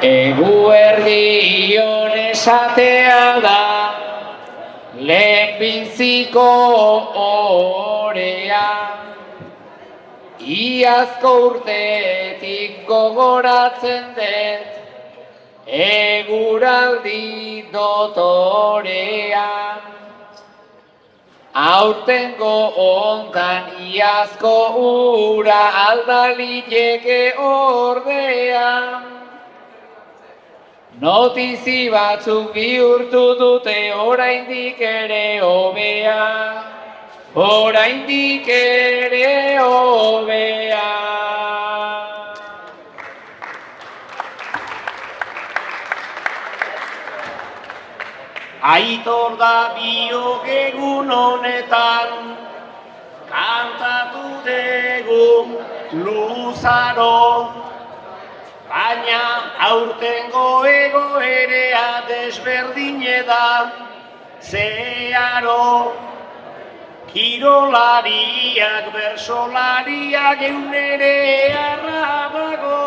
Eguerdion esatea da lehenbiziko orea, iazko urtetik gogoratzen dut eguraldi dotorea. Aurtengo hontan iazko ura aldaliteke ordea, notizi batzuk bihurtu dute oraindik ere hobea, oraindik ere hobea. Aitor da biok egun honetan, kantatu dugu luzaro, baina aurtengo egoera desberdine da zeharo. Kirolariak, bersolariak eunere arra dago,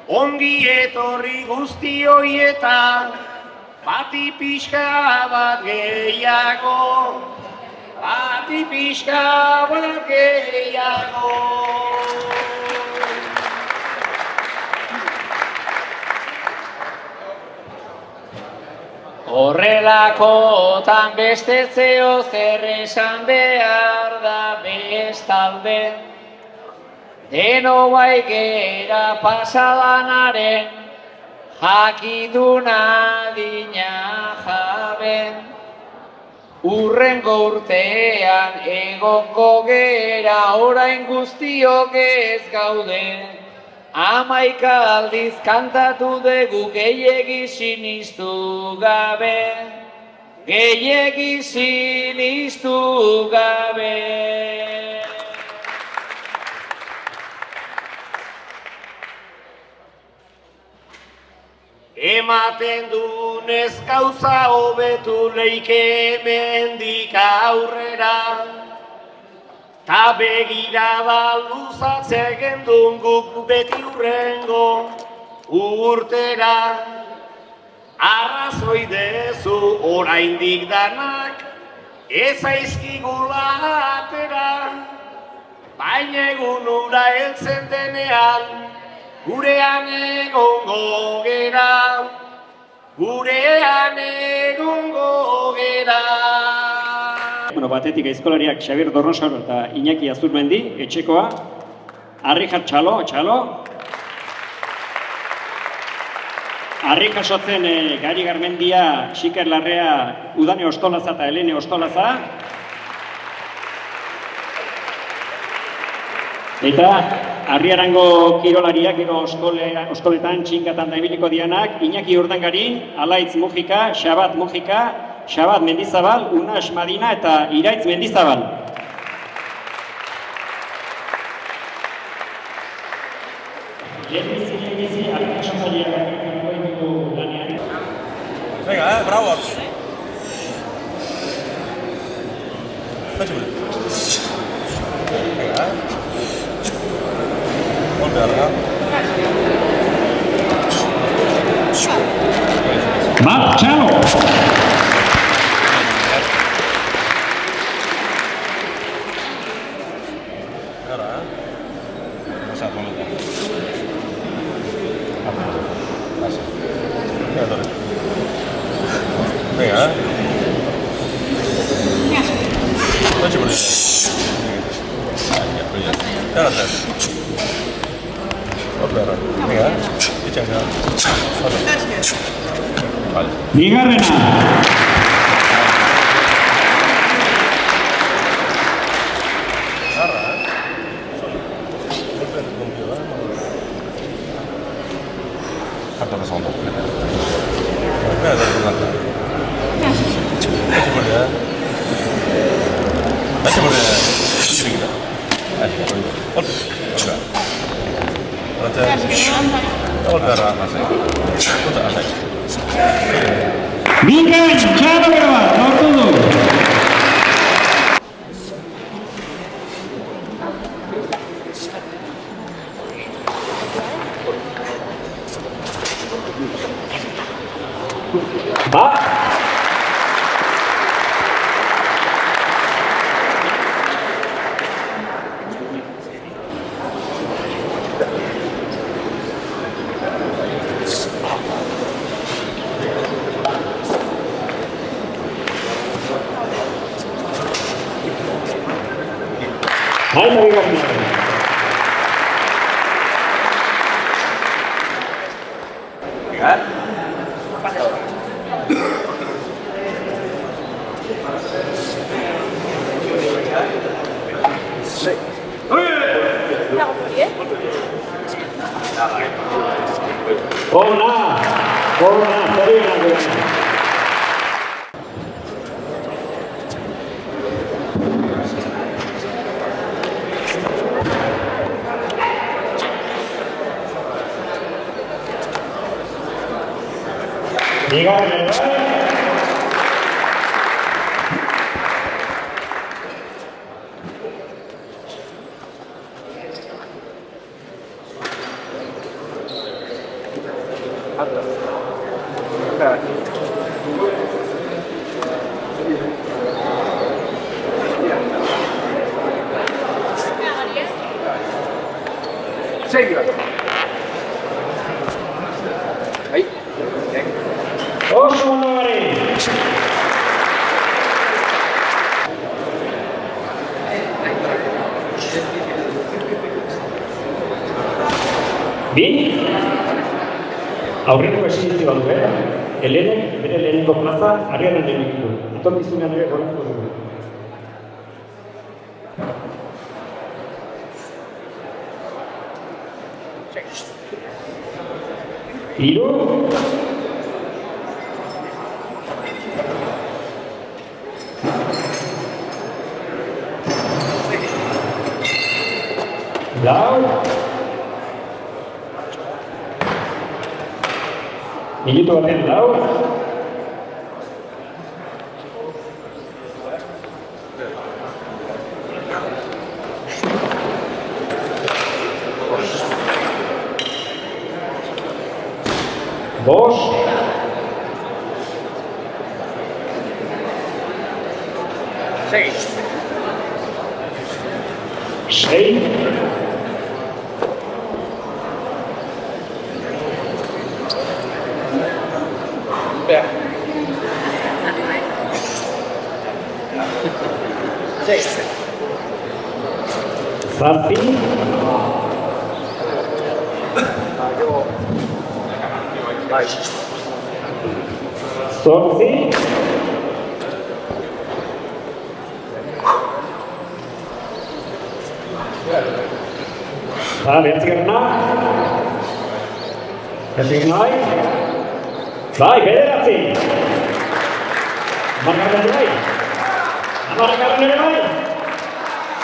ongi etorri guzti hoietan, bati pixka bat gehiago, bati pixka bat gehiago. Horrelakotan beste zeo zer esan behar da bestalde, deno bai gera pasadanaren jakiduna dina jaben. Urrengo urtean egongo gera orain guztiok ez gaude, 11 aldiz kantatu dugu gehiegi sinistu gabe, gehiegi sinistu gabe. Ematen dunez gauza hobetu leike hemendik aurrera, ta begirada luzatzea gendun guk beti hurrengo urtera. Arrazoi dezu oraindik danak ez zaizkigula atera, baina egun ura heltzen denean gurean egongo gera, gurean egongo gera. Batetik aizkolariak Xabier Dornosaro eta Iñaki Azurmendi, etxekoa, Arrijar Txalo, Arri jasotzen Gari Garmendia, Xiker Larrea, Udane Ostolaza eta Helene Ostolaza. Eta Arriarango kirolariak gero oskoletan txinkatan da ibiliko dianak, Iñaki Urdangarin, Alaitz Mujika, Xabat Mujika, Xabat Mendizabal, Unas Madina eta Iraitz Mendizabal. Lehenbizi, arkasotzaileak garriko ditugu lanean. Venga, bravo. Venga, Golpe larga. Marchalo. Venga. Bigarrena. Bikain, txalo gara bat, lortu du. Ba! Baita bigarren. Ona, zerionak. Bigarren. Oso ondo gari. Bi, aurreko esinizio bat du, Helenek bere lehenengo plaza Arriaran egin du. Etorkizunean ere goratuko du. Hiru. Lau. Minutu baten lau. Bost. Sei. Zazpi. Zortzi. Behatzigarrena. Bai, bederatzi. Hamargarren ere bai. Hamargarren ere bai.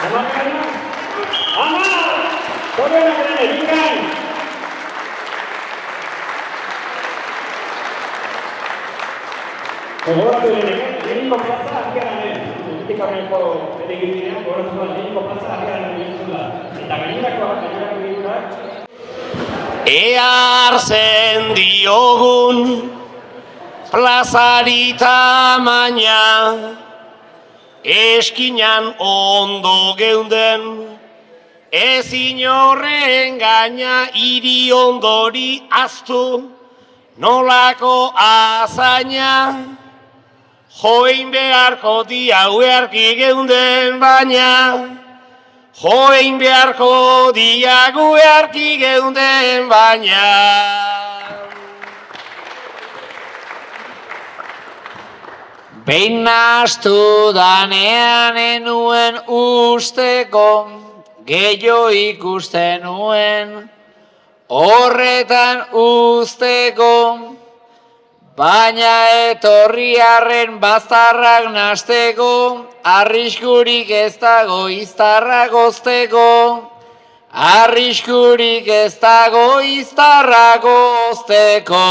Hamargarren. Hamar! Zorionak ere, bingan! Gogoratu lehenengo plaza Arriaran. Politika horrenko bere egibidean, gogoratu da lehenengo plaza Arriaran egin zula. Eta gainerako egiturak. Eartzen diogun plazari tamaina, eskinan ondo geunden, ezin horren gaina hiri ondori aztu, nolako azaina, join beharko diauerki geunden baina, join beharko diauerki geunden baina. Behin nastu danean enuen usteko, gehiago ikusten nuen, horretan usteko, baina etorriarren baztarrak nasteko, arriskurik ez dago iztarrak ozteko, arriskurik ez dago iztarrak ozteko.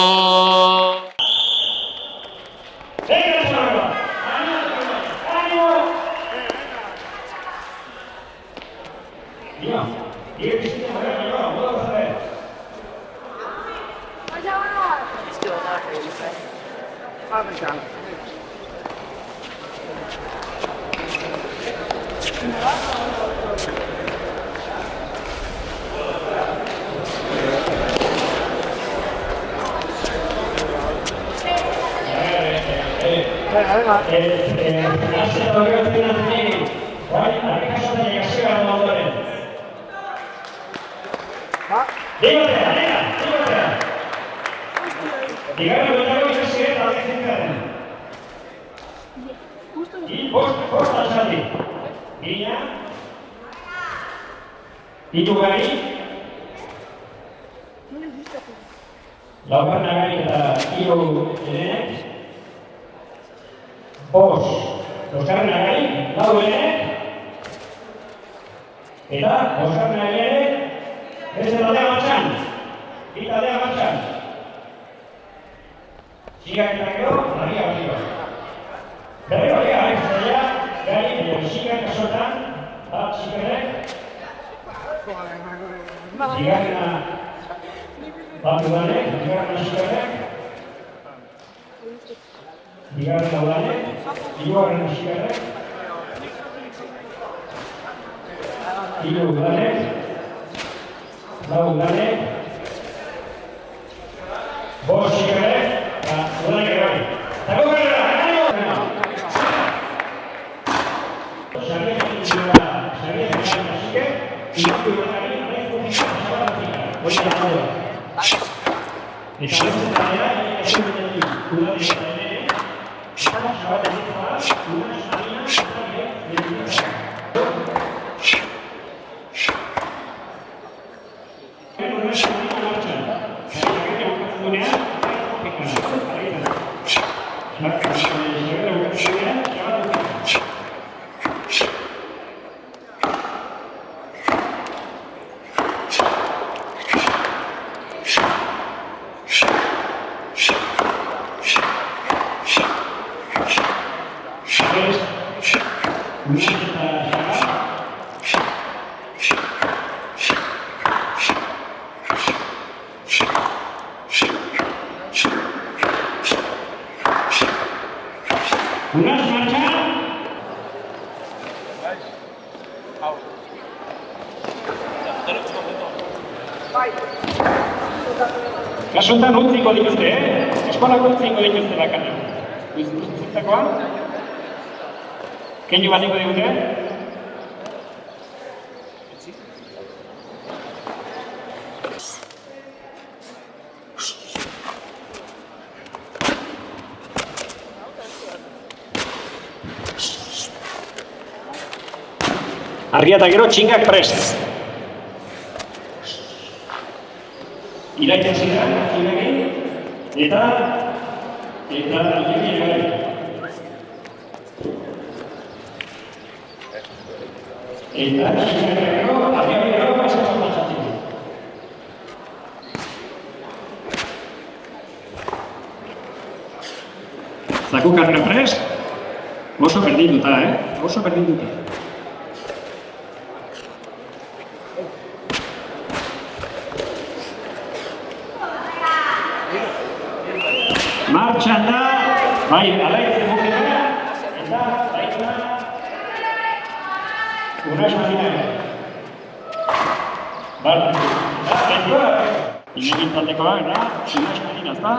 Laugarren agari eta hiru elenek. Bos, bosgarren agari, lau elenek. Eta bosgarren elenek, beste taldea martxan. Bi taldea martxan. Xigak eta gero, argia batiko. Berriro argia, zaila, gari, xigak kasotan, bat xikerrek. Xigarrena bat udanek, bigarrena xikerrek. Bigarrena udanek, hirugarrena xikerrek. Hiru udanek, lau udanek. Bost xikerrek, eta udanek ere bai. Eta gogarrera, Kasuntan utziko dituzte, eskolako utziko dituzte bakarrik. Zutakoa? Keinu batiko digute? Argia eta gero txingak prest. Iraiten ziren, txingak eta txingak gari. Eta txingak gero, argia gero, pasatzen matxatik. Zakukarren prest, oso berdinduta, oso berdinduta. Martxan da, bai, alaitzen mugera, eta baita Unas Madina. Bat, inekin taldekoa, eta Unas Madina, ezta?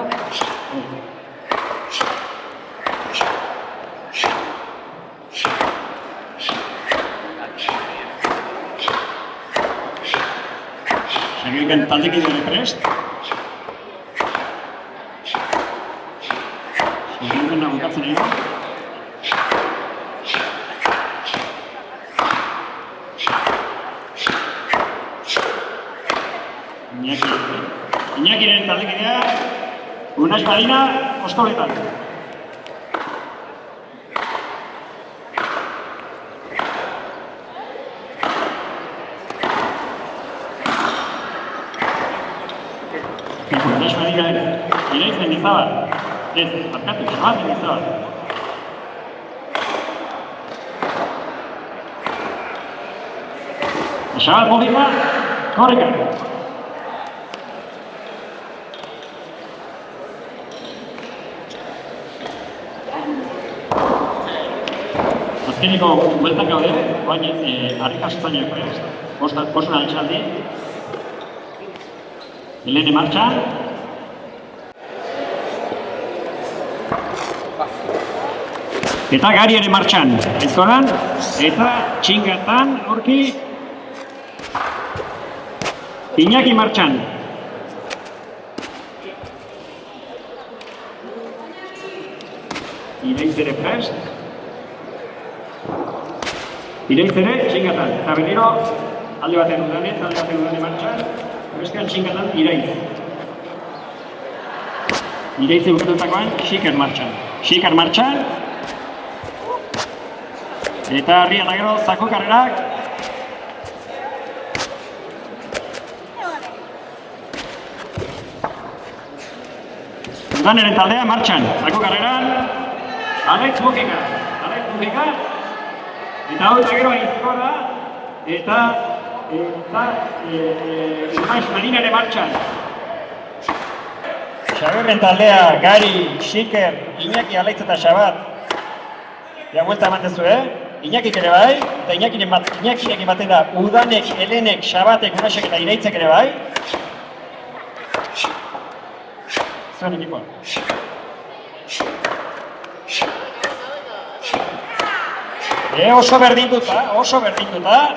Segiken taldekin dure prest. Segiken nagokatzen egin. Iñakiren taldekidea, Unas Madina, Oskoletan. Unas Madina, Iraiz Mendizabal. Ez, barkatu, Xabat Mendizabal. Xabat Mugika, Korrekan. Azkeneko bueltak gaude, guain harri jasotzaileak prest, bosten altxaldi. Helene martxan. Eta Gari ere martxan, aizkoran, eta txingatan, aurki. Iñaki martxan. Ireiz ere prest. Ireiz ere, txingatan. Eta berriro, alde baten udane martxan. Beskan txingatan, Ireiz. Ireiz egurtutakoan, Xiker martxan. Xiker martxan. Eta harri eta gero, zako karrerak. Udaneren taldea martxan. Zako karreran. Alex Mujika. Eta hau eta gero aizkora. Eta Umaix Marinare martxan. Xaberren taldea, Gari, Xiker, Iñaki, Aleitz eta Xabat. Ja, buelta emantezu, Iñakik ere bai, eta Iñakirekin batera Udanek, Helenek, Xabatek, Unaxek eta Ireitzek ere bai. Zuen ekipoa. Oso berdinduta.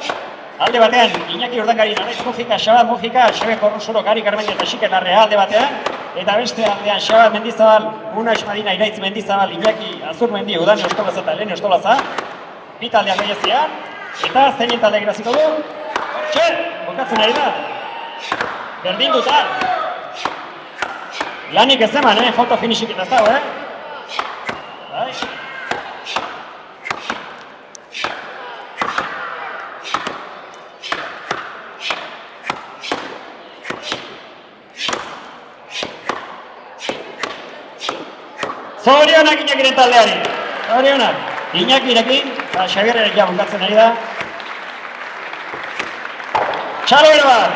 Alde batean, Iñaki Urdangari, Alex Mujika, Xabat Mujika, Xabe Korrusuro, Gari Garmendia eta Xiker Larrea alde batean. Eta beste aldean, Xabat Mendizabal, Unaix Madina, Iraitz Mendizabal, Iñaki Azurmendi, Udane Ostolaza eta Helene Ostolaza. Bi taldean lehiazian, eta zeinen talde geraziko du. Hortxe, bokatzen ari da. Berdinduta. Lanik ez eman, foto finishik eta ez dago, Bai. Zorionak Iñakiren taldeari. Zorionak. Iñakirekin, eta Xabierrek ja bukatzen ari da. Txalo ere bat!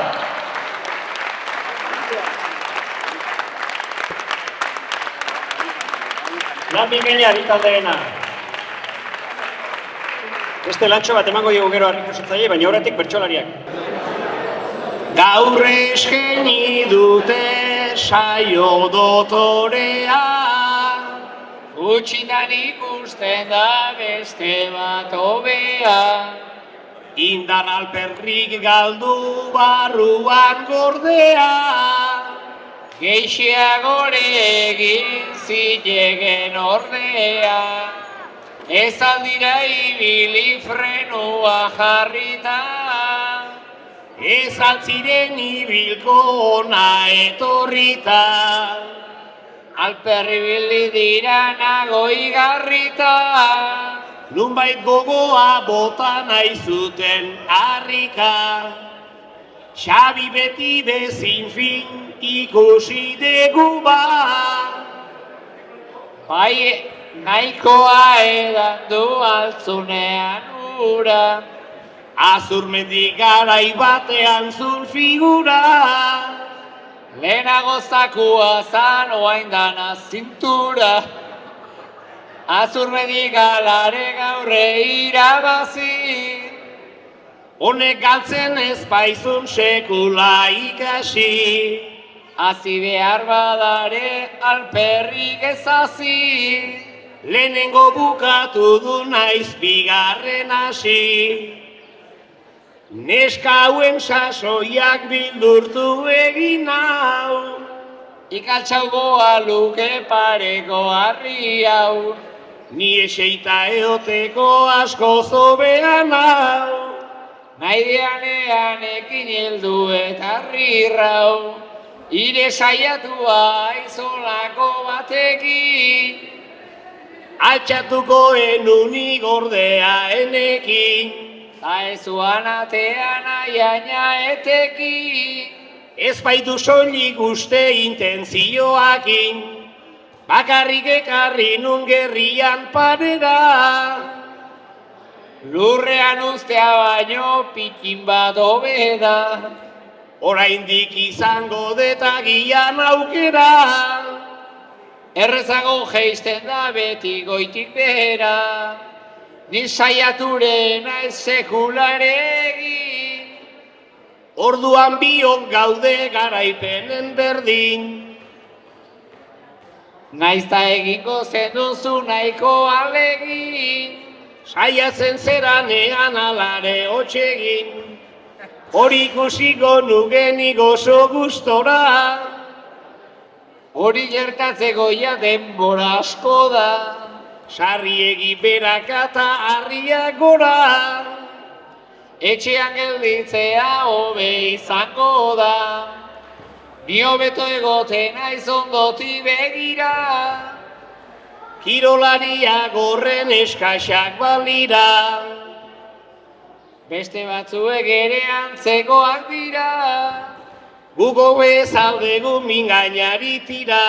Lan bikaina bi taldeena. Beste lantxo bat emango dugu gero harri jasotzaile, baina horretik bertsolariak. Gaur eskaini dute saio dotorea, Gutxitan ikusten da beste bat hobea. indar alperrik galdu barruan gordea. Geixiagore egin zilegen ordea. Ez aldira ibili frenua jarrita. Ez altziren ibilko ona etorrita. Alperri bildi dira nago igarrita. Nunbait gogoa bota nahi zuten harrika. Xabi beti bezin fin ikusi dugu ba. Bai, nahikoa edan du altzunean ura. Azurmendi garai batean zul figura. Lehenago zakua zan oain dana zintura. Azurmendi galare gaurre irabazi. Honek galtzen ez baizun sekula ikasi. Hazi behar badare alperrik ezazi. Lehenengo bukatu du naiz bigarren hasi. Neska hauen sasoiak bildurtu egin hau. Ikaltxau goa luke pareko harri hau. Ni eseita eoteko asko zobean hau. Nahi dianean ekin heldu eta harri rau. Ire saiatua aizolako batekin. Altxatuko enuni gordea enekin. Ta ezuan atean aiaina etekin. Ez baitu soilik uste intentzioakin. Bakarrik ekarri nun gerrian parera. Lurrean ustea baino pikin bat hobeda. Oraindik izango detagian aukera. Errezago geisten da beti goitik behera. Ni saiature naiz sekularegin. Orduan biok gaude garaipenen berdin. Naizta egingo zenduzu nahiko alegin. Saiatzen zeranean alare hotxegin. Hori ikusiko nugenik oso gustora. Hori gertatzeko ja denbora asko da. Sarriegi beraka eta harriak gora. Etxean gelditzea hobe izango da. Ni hobeto egoten naiz ondoti begira. Kirolaria gorren eskaxak balira. Beste batzuek ere antzekoak dira. Gugo bezaldegu mingainari tira.